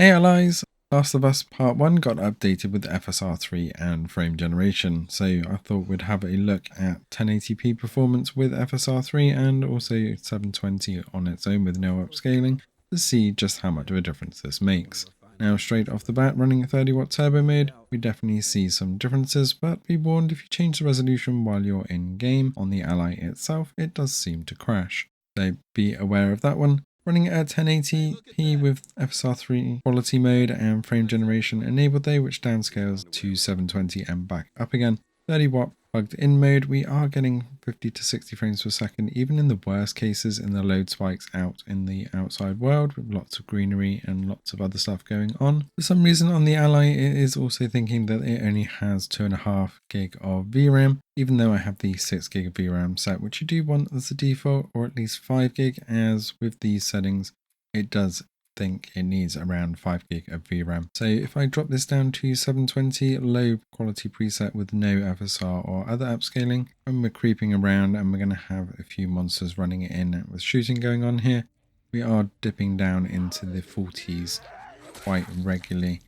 Hey allies! Last of Us Part 1 got updated with FSR 3 and frame generation, so I thought we'd have a look at 1080p performance with FSR 3 and also 720 on its own with no upscaling to see just how much of a difference this makes. Now straight off the bat, running a 30W turbo mode, we definitely see some differences, but be warned, if you change the resolution while you're in game on the Ally itself, it does seem to crash. So be aware of that one. Running at 1080p with FSR3 quality mode and frame generation enabled though, which downscales to 720 and back up again. 30W plugged in mode, we are getting 50 to 60 frames per second, even in the worst cases in the load spikes out in the outside world with lots of greenery and lots of other stuff going on. For some reason on the Ally it is also thinking that it only has 2.5 gig of VRAM, even though I have the 6 gig of VRAM set, which you do want as the default, or at least 5 gig, as with these settings it does think it needs around 5 gig of VRAM. So if I drop this down to 720 low quality preset with no FSR or other upscaling, when we're creeping around and we're going to have a few monsters running it in with shooting going on here, we are dipping down into the 40s quite regularly,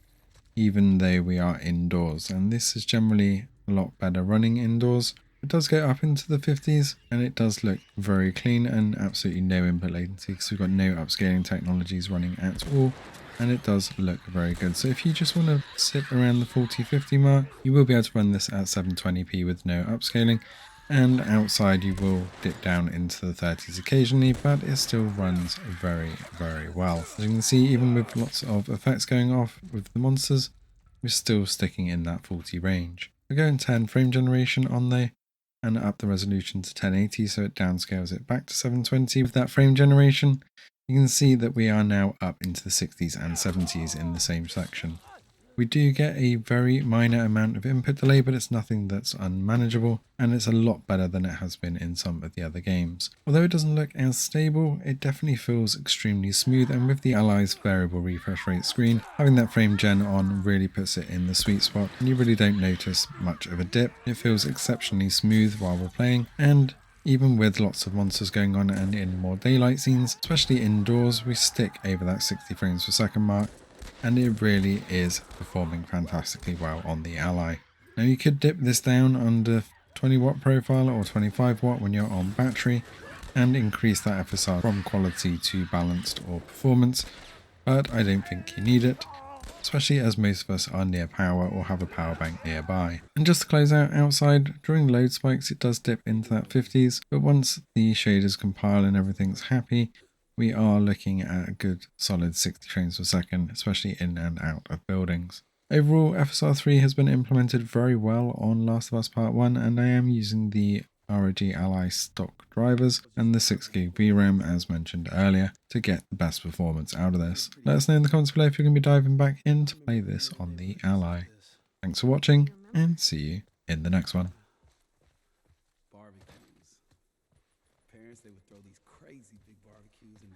even though we are indoors, and this is generally a lot better running indoors. It does go up into the 50s and it does look very clean and absolutely no input latency because we've got no upscaling technologies running at all, and it does look very good. So if you just want to sit around the 40-50 mark, you will be able to run this at 720p with no upscaling, and outside you will dip down into the 30s occasionally, but it still runs very well. As you can see, even with lots of effects going off with the monsters, we're still sticking in that 40 range. We're going 10 frame generation on there and up the resolution to 1080, so it downscales it back to 720 with that frame generation. You can see that we are now up into the 60s and 70s in the same section. We do get a very minor amount of input delay, but it's nothing that's unmanageable, and it's a lot better than it has been in some of the other games. Although it doesn't look as stable, it definitely feels extremely smooth, and with the Ally's variable refresh rate screen, having that frame gen on really puts it in the sweet spot, and you really don't notice much of a dip. It feels exceptionally smooth while we're playing, and even with lots of monsters going on and in more daylight scenes, especially indoors, we stick over that 60 frames per second mark, and it really is performing fantastically well on the Ally. Now you could dip this down under 20W profile or 25W when you're on battery and increase that FSR from quality to balanced or performance, but I don't think you need it, especially as most of us are near power or have a power bank nearby. And just to close out outside, during load spikes it does dip into that 50s, but once the shaders compile and everything's happy, we are looking at a good solid 60 frames per second, especially in and out of buildings. Overall, FSR 3 has been implemented very well on Last of Us Part 1, and I am using the ROG Ally stock drivers and the 6 gig VRAM as mentioned earlier to get the best performance out of this. Let us know in the comments below if you're going to be diving back in to play this on the Ally. Thanks for watching, and see you in the next one. Barbecues. Parents, they would throw these crazy big barbecues and